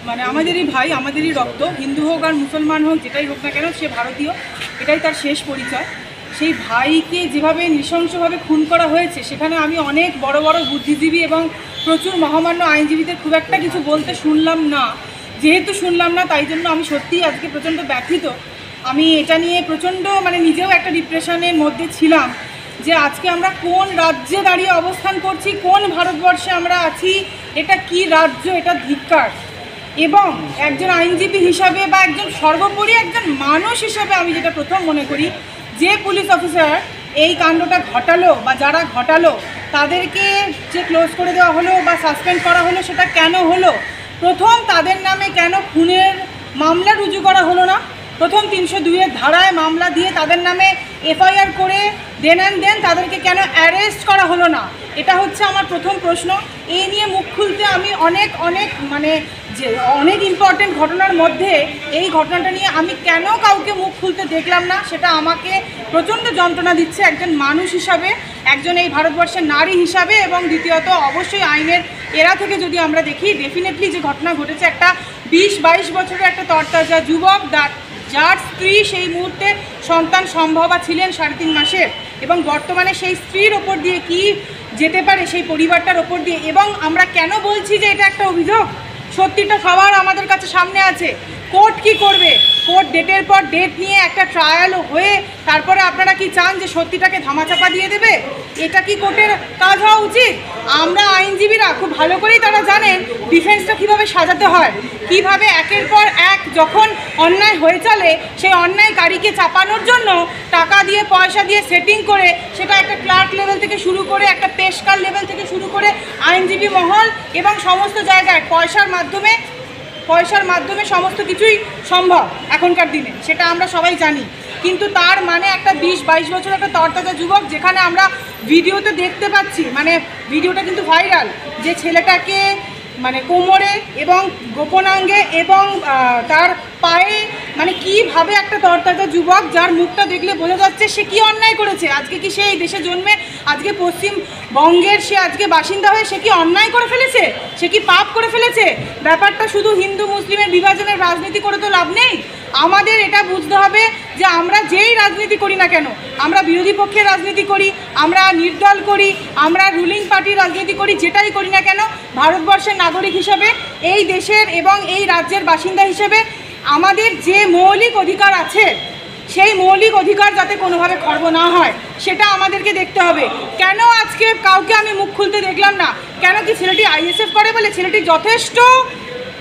মানে আমাদেরই ভাই, আমাদেরই রক্ত, হিন্দু হোক আর মুসলমান হোক, যেটাই হোক না কেন সে ভারতীয়, এটাই তার শেষ পরিচয়। সেই ভাইকে যেভাবে নৃশংসভাবে খুন করা হয়েছে, সেখানে আমি অনেক বড় বড় বুদ্ধিজীবী এবং প্রচুর মহামান্য আইনজীবীদের খুব একটা কিছু বলতে শুনলাম না। যেহেতু শুনলাম না, তাই জন্য আমি সত্যিই আজকে প্রচণ্ড ব্যথিত। আমি এটা নিয়ে প্রচণ্ড নিজেও একটা ডিপ্রেশনের মধ্যে ছিলাম যে আজকে আমরা কোন রাজ্যে দাঁড়িয়ে অবস্থান করছি, কোন ভারতবর্ষে আমরা আছি, এটা কি রাজ্য, এটা ধিক্কার। এবং একজন আইনজীবী হিসাবে বা একজন সর্বোপরি একজন মানুষ হিসাবে আমি যেটা প্রথম মনে করি, যে পুলিশ অফিসার এই কাণ্ডটা ঘটালো বা যারা ঘটালো তাদেরকে যে ক্লোজ করে দেওয়া হলো বা সাসপেন্ড করা হলো, সেটা কেন হলো? প্রথম তাদের নামে কেন খুনের মামলা রুজু করা হলো না? প্রথম 302-এর ধারায় মামলা দিয়ে তাদের নামে এফআইআর করে দেন তাদেরকে কেন অ্যারেস্ট করা হলো না? এটা হচ্ছে আমার প্রথম প্রশ্ন। এই নিয়ে মুখ খুলতে আমি অনেক ইম্পর্টেন্ট ঘটনার মধ্যে এই ঘটনাটা নিয়ে আমি কেন কাউকে মুখ খুলতে দেখলাম না, সেটা আমাকে প্রচণ্ড যন্ত্রণা দিচ্ছে একজন মানুষ হিসাবে, একজন এই ভারতবর্ষের নারী হিসাবে। এবং দ্বিতীয়ত অবশ্যই আইনের এরা থেকে যদি আমরা দেখি, ডেফিনেটলি যে ঘটনা ঘটেছে, একটা 20-22 বছরের একটা তরতাজা যুবক, যার স্ত্রী সেই মুহূর্তে সন্তান সম্ভবা ছিলেন 3.5 মাসের, এবং বর্তমানে সেই স্ত্রীর ওপর দিয়ে কি যেতে পারে সেই পরিবারটার ওপর দিয়ে। এবং আমরা কেন বলছি যে এটা একটা অভিযোগ? সত্যিটা সবার আমাদের কাছে সামনে আছে। কোর্ট কি করবে? কোর্ট ডেটের পর ডেট নিয়ে একটা ট্রায়াল হয়ে তারপরে আপনারা কি চান যে সত্যিটাকে ধামাচাপা দিয়ে দেবে? এটা কি কোর্টের কাজ হওয়া উচিত? আমরা আইনজীবীরা খুব ভালো করেই তারা জানেন ডিফেন্সটা কীভাবে সাজাতে হয়, কিভাবে একের পর এক যখন অন্যায় হয়ে চলে সেই অন্যায়কারীকে চাপানোর জন্য টাকা দিয়ে পয়সা দিয়ে সেটিং করে, সেটা একটা ক্লার্ক লেভেল থেকে শুরু করে একটা পেশকার লেভেল থেকে শুরু করে আইনজীবী মহল এবং সমস্ত জায়গায় পয়সার মাধ্যমে সমস্ত কিছুই সম্ভব এখনকার দিনে, সেটা আমরা সবাই জানি। কিন্তু তার মানে একটা 20-22 বছর একটা তরতাজা যুবক, যেখানে আমরা ভিডিওতে দেখতে পাচ্ছি, ভিডিওটা কিন্তু ভাইরাল, যে ছেলেটাকে কোমরে এবং গোপনাঙ্গে এবং তার পায়ে কিভাবে একটা তরতাজা যুবক, যার মুখটা দেখলে বোঝা যাচ্ছে সে কি অন্যায় করেছে। আজকে কি সে এই দেশে জন্মে আজকে পশ্চিমবঙ্গের সে আজকে বাসিন্দা হয়ে সে কি অন্যায় করে ফেলেছে? সে কি পাপ করে ফেলেছে? ব্যাপারটা শুধু হিন্দু মুসলিমের বিভাজনের রাজনীতি করে তো লাভ নেই। আমাদের এটা বুঝতে হবে যে আমরা যেই রাজনীতি করি না কেন, আমরা বিরোধী পক্ষের রাজনীতি করি, আমরা নির্দল করি, আমরা রুলিং পার্টির রাজনীতি করি, যেটাই করি না কেন, ভারতবর্ষের নাগরিক হিসেবে, এই দেশের এবং এই রাজ্যের বাসিন্দা হিসেবে আমাদের যে মৌলিক অধিকার আছে, সেই মৌলিক অধিকার যাতে কোনোভাবে খর্ব না হয় সেটা আমাদেরকে দেখতে হবে। কেন আজকে কাউকে আমি মুখ খুলতে দেখলাম না? কেন কি ছেলেটি আইএসএফ করে বলে? ছেলেটি যথেষ্ট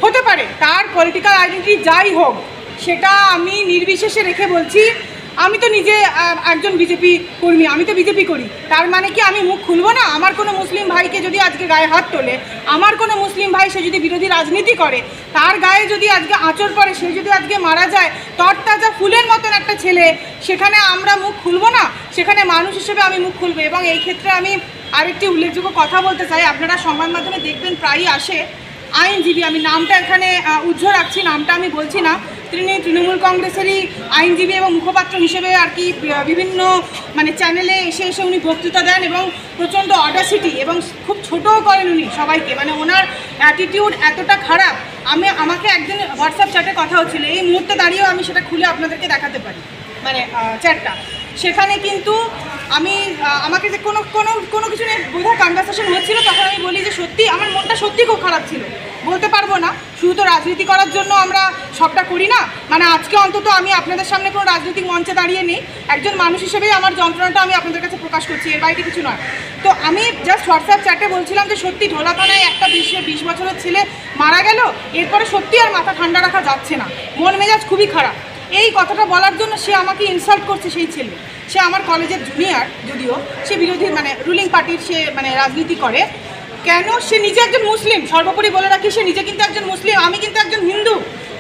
হতে পারে, তার পলিটিক্যাল আইডেন্টিটি যাই হোক, সেটা আমি নির্বিশেষে রেখে বলছি। আমি তো নিজে একজন বিজেপি কর্মী, আমি তো বিজেপি করি, তার মানে কি আমি মুখ খুলবো না? আমার কোনো মুসলিম ভাইকে যদি আজকে গায়ে হাত তোলে, আমার কোনো মুসলিম ভাই সে যদি বিরোধী রাজনীতি করে, তার গায়ে যদি আজকে আঁচড় পড়ে, সে যদি আজকে মারা যায়, তরতাজা ফুলের মতন একটা ছেলে, সেখানে আমরা মুখ খুলবো না? সেখানে মানুষ হিসেবে আমি মুখ খুলবো। এবং এই ক্ষেত্রে আমি আরেকটি উল্লেখযোগ্য কথা বলতে চাই, আপনারা সংবাদ মাধ্যমে দেখবেন প্রায়ই আসে আইনজীবী, আমি নামটা এখানে উজ্জ্ব রাখছি, নামটা আমি বলছি না, তিনি তৃণমূল কংগ্রেসেরই আইনজীবী এবং মুখপাত্র হিসেবে আর কি বিভিন্ন চ্যানেলে এসে উনি বক্তৃতা দেন এবং প্রচণ্ড অডাসিটি এবং খুব ছোটও করেন উনি সবাইকে, ওনার অ্যাটিটিউড এতটা খারাপ। আমাকে একদিন হোয়াটসঅ্যাপ চ্যাটে কথা হচ্ছিল, এই মুহূর্তে দাঁড়িয়েও আমি সেটা খুলে আপনাদেরকে দেখাতে পারি, চ্যাটটা। সেখানে কিন্তু আমাকে যে কোনো কিছু নিয়ে বোধহয় কনভারসেশন হচ্ছিল, তখন আমি বলি যে সত্যি আমার মনটা সত্যি খুব খারাপ ছিল। বলতে পারবো না, শুধু তো রাজনীতি করার জন্য আমরা সবটা করি না। আজকে অন্তত আমি আপনাদের সামনে কোনো রাজনৈতিক মঞ্চে দাঁড়িয়ে নেই, একজন মানুষ হিসেবেই আমার যন্ত্রণাটা আমি আপনাদের কাছে প্রকাশ করছি, এর বাইরে কিছু নয়। তো আমি জাস্ট হোয়াটসঅ্যাপ চ্যাটে বলছিলাম যে সত্যি ঢোলা থানায় একটা 20 বছরের ছেলে মারা গেল, এরপরে সত্যি আর মাথা ঠান্ডা রাখা যাচ্ছে না, মন মেজাজ খুবই খারাপ। এই কথাটা বলার জন্য সে আমাকে ইনসাল্ট করছে। সেই ছেলে, সে আমার কলেজের জুনিয়র, যদিও সে বিরোধী রুলিং পার্টির সে রাজনীতি করে। কেন? সে নিজে একজন মুসলিম, সর্বোপরি বলে রাখি সে নিজে কিন্তু একজন মুসলিম, আমি কিন্তু একজন হিন্দু।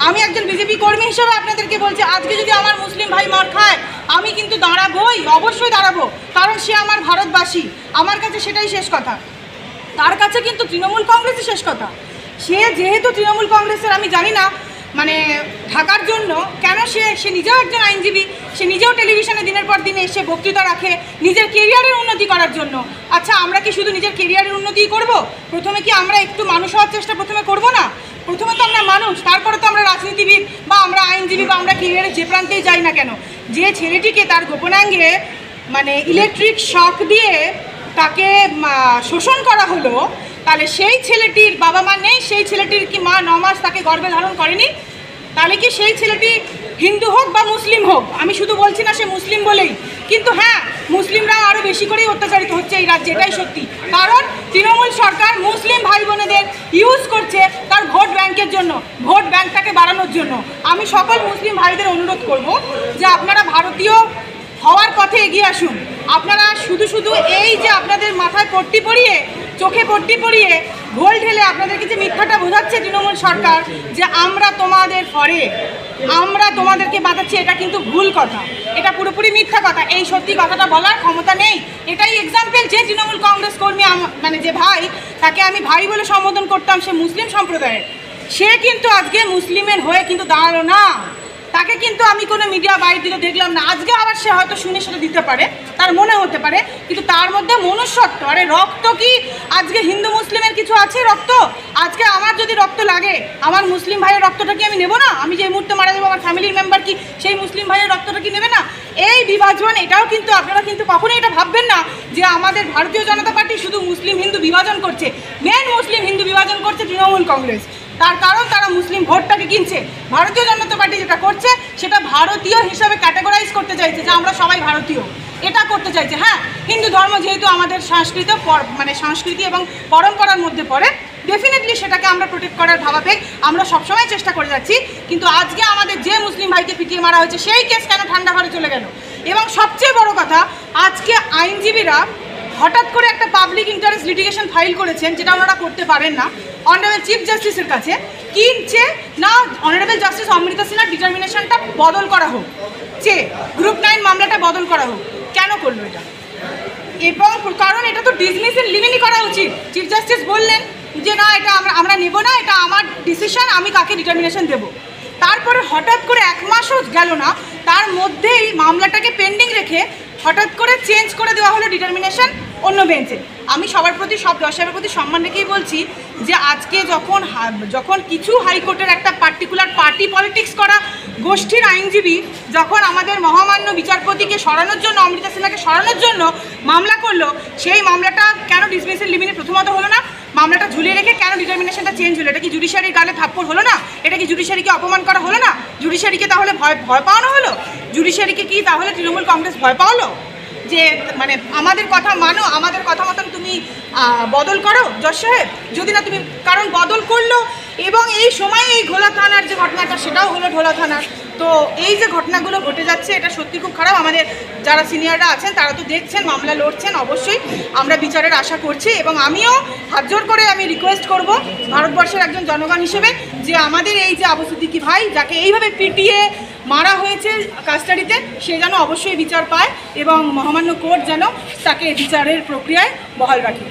আমি একজন বিজেপি কর্মী হিসেবে আপনাদেরকে বলছি, আজকে যদি আমার মুসলিম ভাই মার খায়, আমি কিন্তু দাঁড়াবোই, অবশ্যই দাঁড়াবো, কারণ সে আমার ভারতবাসী। আমার কাছে সেটাই শেষ কথা, তার কাছে কিন্তু তৃণমূল কংগ্রেসই শেষ কথা। সে যেহেতু তৃণমূল কংগ্রেসের, আমি জানি না ঢাকার জন্য কেন সে নিজেও একজন আইনজীবী, সে নিজেও টেলিভিশনে দিনের পর দিন এসে বক্তৃতা রাখে নিজের কেরিয়ারের উন্নতি করার জন্য। আচ্ছা, আমরা কি শুধু নিজের কেরিয়ারের উন্নতিই করব? প্রথমে কি আমরা একটু মানুষ হওয়ার চেষ্টা প্রথমে করব না? প্রথমে তো আমরা মানুষ, তারপরে তো আমরা রাজনীতিবিদ বা আমরা আইনজীবী বা আমরা ক্যারিয়ারের যে প্রান্তেই যাই না কেন। যে ছেলেটিকে তার গোপনাঙ্গে মানে ইলেকট্রিক শক দিয়ে তাকে শোষণ করা হলো, তাহলে সেই ছেলেটির বাবা মা নেই? সেই ছেলেটির কি মা 9 মাস তাকে গর্ভে ধারণ করেনি? তাহলে কি সেই ছেলেটি হিন্দু হোক বা মুসলিম হোক, আমি শুধু বলছি না সে মুসলিম বলেই, কিন্তু হ্যাঁ মুসলিমরাও আরও বেশি করেই অত্যাচারিত হচ্ছে এই রাজ্যে, এটাই সত্যি। কারণ তৃণমূল সরকার মুসলিম ভাই বোনেদের ইউজ করছে তার ভোট ব্যাংকের জন্য, ভোট ব্যাংকটাকে বাড়ানোর জন্য। আমি সকল মুসলিম ভাইদের অনুরোধ করব যে আপনারা ভারতীয় হওয়ার পথে এগিয়ে আসুন। আপনারা শুধু শুধু এই যে আপনাদের মাথায় পট্টি পরিয়ে, চোখে পট্টি পরিয়ে, ঘোল ঢেলে আপনাদেরকে যে মিথ্যাটা বোঝাচ্ছে তৃণমূল সরকার যে আমরা তোমাদের পরে, আমরা তোমাদেরকে বাঁচাচ্ছি, এটা কিন্তু ভুল কথা, এটা পুরোপুরি মিথ্যা কথা। এই সত্যি কথাটা বলার ক্ষমতা নেই। এটাই এক্সাম্পল যে তৃণমূল কংগ্রেস কর্মী মানে যে ভাই, তাকে আমি ভাই বলে সম্বোধন করতাম, সে মুসলিম সম্প্রদায়ের, সে কিন্তু আজকে মুসলিমের হয়ে কিন্তু দাঁড়ালো না। তাকে কিন্তু আমি কোনো মিডিয়া বাইরে দিকে দেখলাম না। আজকে আবার সে হয়তো শুনে সেটা দিতে পারে, তার মনে হতে পারে, কিন্তু তার মধ্যে মনুষ্যত্ব, আরে রক্ত কি আজকে হিন্দু মুসলিমের কিছু আছে রক্ত? আজকে আমার যদি রক্ত লাগে, আমার মুসলিম ভাইয়ের রক্তটা কি আমি নেব না? আমি যে মুহূর্তে মারা যাবো আমার ফ্যামিলির মেম্বার কি সেই মুসলিম ভাইয়ের রক্তটা কি নেবে না? এই বিভাজন, এটাও কিন্তু আপনারা কিন্তু কখনোই এটা ভাববেন না যে আমাদের ভারতীয় জনতা পার্টি শুধু মুসলিম হিন্দু বিভাজন করছে। মেন মুসলিম হিন্দু বিভাজন করছে তৃণমূল কংগ্রেস। তার কারণ তারা মুসলিম ভোটটাকে কিনছে। ভারতীয় জনতা পার্টি যেটা করছে সেটা ভারতীয় হিসাবে ক্যাটাগরাইজ করতে চাইছে যে আমরা সবাই ভারতীয়, এটা করতে চাইছে। হ্যাঁ, হিন্দু ধর্ম যেহেতু আমাদের সংস্কৃতি এবং পরম্পরার মধ্যে পড়ে, ডেফিনেটলি সেটাকে আমরা প্রোটেক্ট করার ভাবাবেগ আমরা সবসময় চেষ্টা করে যাচ্ছি। কিন্তু আজকে আমাদের যে মুসলিম ভাইকে পিটিয়ে মারা হয়েছে সেই কেস কেন ঠান্ডা ঘরে চলে গেল? এবং সবচেয়ে বড় কথা, আজকে আইনজীবীরা হঠাৎ করে একটা পাবলিক ইন্টারেস্ট লিটিগেশন ফাইল করেছেন, যেটা ওনারা করতে পারেন না, অনারেবল চিফ জাস্টিসের কাছে, কিনছে না অনারেবল জাস্টিস অমৃতা সিনহার ডিটারমিনেশনটা বদল করা হোক, যে গ্রুপ 9 মামলাটা বদল করা হোক। কেন করলো এটা? এবং কারণ এটা তো ডিসমিস ইন লিমিনি করা উচিত। চিফ জাস্টিস বললেন যে না, এটা আমরা নেব না, এটা আমার ডিসিশন, আমি কাকে ডিটারমিনেশন দেবো। তারপরে হঠাৎ করে 1 মাসও গেল না, তার মধ্যেই মামলাটাকে পেন্ডিং রেখে হঠাৎ করে চেঞ্জ করে দেওয়া হলো ডিটারমিনেশন অন্য বেঞ্চে। আমি সবার প্রতি, সব জজ সাহেবের প্রতি সম্মান রেখেই বলছি যে আজকে যখন কিছু হাইকোর্টের একটা পার্টিকুলার পার্টি পলিটিক্স করা গোষ্ঠীর আইনজীবী যখন আমাদের মহামান্য বিচারপতিকে সরানোর জন্য, অমৃতা সিনহাকে সরানোর জন্য মামলা করলো, সেই মামলাটা কেন ডিসমিসের লিমিটে প্রথমত হলো না? মামলাটা ঝুলিয়ে রেখে কেন ডিটারমিনেশনটা চেঞ্জ হলো? এটা কি জুডিশিয়ারির গালে থাপ্পড় হলো না? এটা কি জুডিশিয়ারিকে অপমান করা হলো না? জুডিশিয়ারিকে তাহলে ভয় পাওয়ানো হলো? জুডিশিয়ারিকে কি তাহলে তৃণমূল কংগ্রেস ভয় পাওয়ালো যে মানে আমাদের কথা মানো, আমাদের কথা মতন তুমি বদল করো জজ সাহেব? যদি না তুমি, কারণ বদল করলো এবং এই সময়ে এই ঘোলা থানার যে ঘটনাটা সেটাও হলো ঢোলা থানার। তো এই যে ঘটনাগুলো ঘটে যাচ্ছে এটা সত্যি খুব খারাপ। আমাদের যারা সিনিয়ররা আছেন তারা তো দেখছেন, মামলা লড়ছেন, অবশ্যই আমরা বিচারের আশা করছি। এবং আমিও হাত জোর করে আমি রিকোয়েস্ট করব ভারতবর্ষের একজন জনগণ হিসেবে যে আমাদের এই যে আবু সিদ্দিকী ভাই, যাকে এইভাবে পিটিয়ে মারা হয়েছে কাস্টাডিতে, সে যেন অবশ্যই বিচার পায় এবং মহামান্য কোর্ট যেন তাকে বিচারের প্রক্রিয়ায় বহাল রাখে।